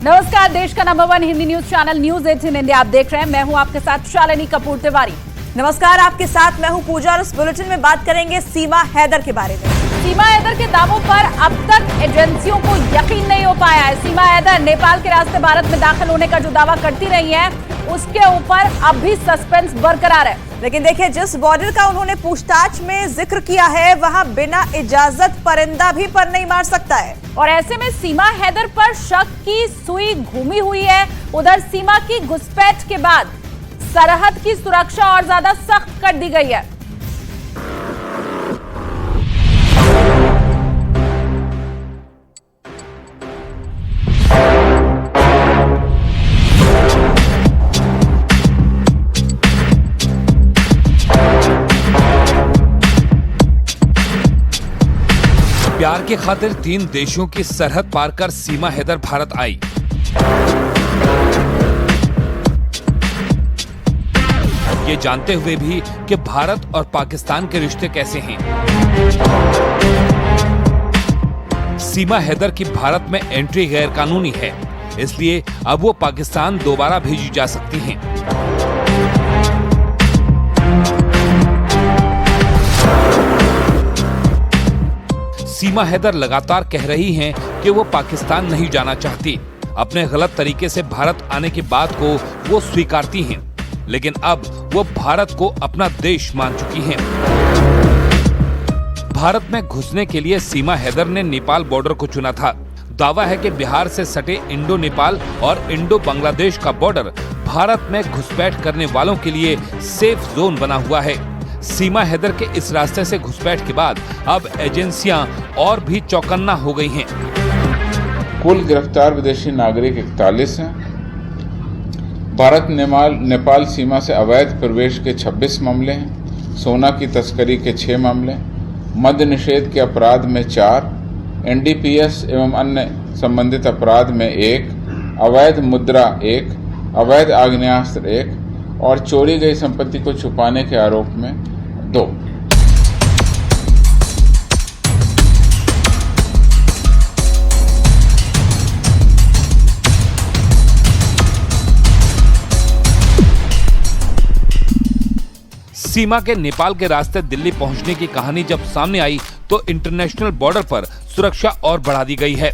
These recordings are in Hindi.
नमस्कार, देश का number 1 Hindi news channel news 18 India आप देख रहे हैं। मैं हूं आपके साथ शालिनी कपूर तिवारी। नमस्कार, आपके साथ मैं हूं पूजा और इस बुलेटिन में बात करेंगे सीमा हैदर के बारे में। सीमा हैदर के दावों पर अब तक एजेंसियों को यकीन नहीं हो पाया है। सीमा हैदर नेपाल के रास्ते भारत में दाखिल होने का जो दावा करती रही है, उसके ऊपर अब भी सस्पेंस बरकरार है। लेकिन देखिए, जिस बॉर्डर का उन्होंने पूछताछ में जिक्र किया है, वहां बिना इजाजत परिंदा भी पर नहीं मार सकता है। और ऐसे में सीमा हैदर पर शक की सुई घूमी हुई है। उधर सीमा की घुसपैठ के बाद सरहद की सुरक्षा और ज्यादा सख्त कर दी गई है। प्यार के खातिर 3 देशों की सरहद पार कर सीमा हैदर भारत आई। ये जानते हुए भी कि भारत और पाकिस्तान के रिश्ते कैसे हैं। सीमा हैदर की भारत में एंट्री गैर कानूनी है, इसलिए अब वो पाकिस्तान दोबारा भेजी जा सकती हैं। सीमा हैदर लगातार कह रही हैं कि वो पाकिस्तान नहीं जाना चाहती। अपने गलत तरीके से भारत आने की बात को वो स्वीकारती हैं, लेकिन अब वो भारत को अपना देश मान चुकी हैं। भारत में घुसने के लिए सीमा हैदर ने नेपाल बॉर्डर को चुना था। दावा है कि बिहार से सटे इंडो नेपाल और इंडो बांग्लादेश का बॉर्डर भारत में घुसपैठ करने वालों के लिए सेफ जोन बना हुआ है। सीमा हैदर के इस रास्ते से घुसपैठ के बाद अब एजेंसियां और भी चौकन्ना हो गई हैं। कुल गिरफ्तार विदेशी नागरिक 41 हैं। भारत नेपाल सीमा से अवैध प्रवेश के 26 मामले हैं। सोना की तस्करी के 6 मामले, मद्य निषेध के अपराध में 4, एनडीपीएस एवं अन्य संबंधित अपराध में 1, अवैध मुद्रा 1, अवैध आग्नेयास्त्र 1 और चोरी गई संपत्ति को छुपाने के आरोप में 2। सीमा के नेपाल के रास्ते दिल्ली पहुंचने की कहानी जब सामने आई तो इंटरनेशनल बॉर्डर पर सुरक्षा और बढ़ा दी गई है।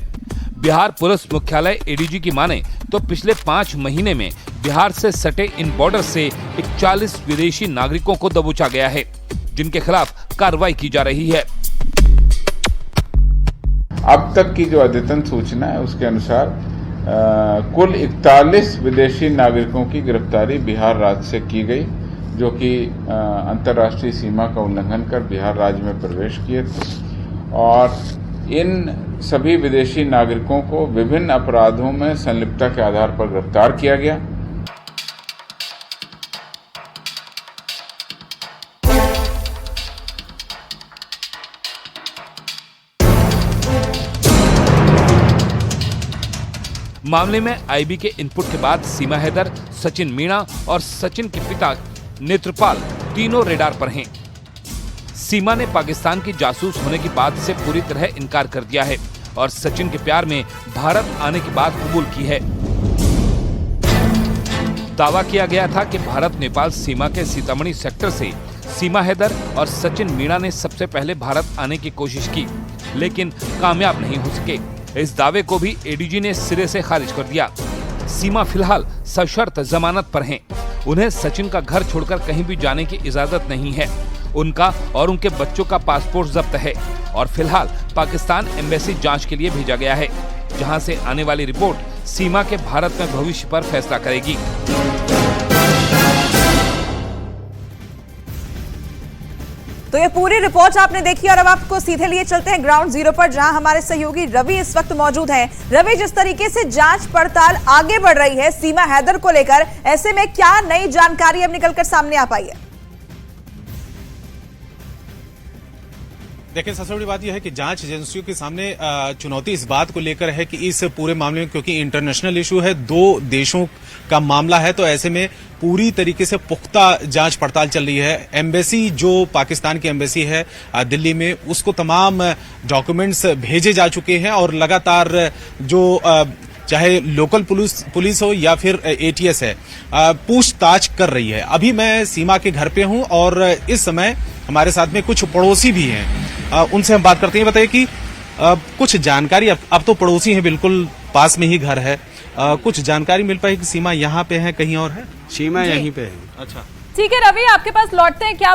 बिहार पुलिस मुख्यालय एडीजी की माने तो पिछले 5 महीने में बिहार से सटे इन बॉर्डर से 41 विदेशी नागरिकों को दबोचा गया है, जिनके खिलाफ कार्रवाई की जा रही है। अब तक की जो अद्यतन सूचना है उसके अनुसार कुल 41 विदेशी नागरिकों की गिरफ्तारी बिहार राज्य से की गई, जो कि अंतर्राष्ट्रीय सीमा का उल्लंघन कर बिहार राज्य में प्रवेश किए थे। और इन सभी विदेशी नागरिकों को विभिन्न अपराधों में संलिप्तता के आधार पर गिरफ्तार किया गया। मामले में आईबी के इनपुट के बाद सीमा हैदर, सचिन मीणा और सचिन के पिता नेत्रपाल तीनों रेडार पर हैं। सीमा ने पाकिस्तान की जासूस होने की बात से पूरी तरह इनकार कर दिया है और सचिन के प्यार में भारत आने की बात कबूल की है। दावा किया गया था कि भारत नेपाल सीमा के सीतामढ़ी सेक्टर से सीमा हैदर और सचिन मीणा ने सबसे पहले भारत आने की कोशिश की, लेकिन कामयाब नहीं हो सके। इस दावे को भी एडीजी ने सिरे से खारिज कर दिया। सीमा फिलहाल सशर्त जमानत पर हैं। उन्हें सचिन का घर छोड़कर कहीं भी जाने की इजाजत नहीं है। उनका और उनके बच्चों का पासपोर्ट जब्त है और फिलहाल पाकिस्तान एम्बेसी जांच के लिए भेजा गया है, जहां से आने वाली रिपोर्ट सीमा के भारत में भविष्य पर फैसला करेगी। तो ये पूरी रिपोर्ट आपने देखी और अब आपको सीधे लिए चलते हैं ग्राउंड जीरो पर, जहां हमारे सहयोगी रवि इस वक्त मौजूद हैं। रवि, जिस तरीके से जांच पड़ताल आगे बढ़ रही है सीमा हैदर को लेकर, ऐसे में क्या नई जानकारी अब निकलकर सामने आ पाई है? देखिए, सबसे बड़ी बात यह है कि जांच एजेंसियों के सामने चुनौती इस बात को लेकर है कि इस पूरे मामले में, क्योंकि इंटरनेशनल इशू है, 2 देशों का मामला है, तो ऐसे में पूरी तरीके से पुख्ता जांच पड़ताल चल रही है। एम्बेसी, जो पाकिस्तान की एम्बेसी है दिल्ली में, उसको तमाम डॉक्यूमेंट्स भेजे जा चुके हैं और लगातार जो चाहे लोकल पुलिस हो या फिर एटीएस है, पूछताछ कर रही है। अभी मैं सीमा के घर पे हूं और इस समय हमारे साथ में कुछ पड़ोसी भी हैं, उनसे हम बात करते हैं। बताइए कि कुछ जानकारी, अब तो पड़ोसी हैं, बिल्कुल पास में ही घर है, कुछ जानकारी मिल पाई कि सीमा यहाँ पे है कहीं और है? सीमा यहीं पे है। अच्छा, ठीक है रवि, आपके पास लौटते हैं। क्या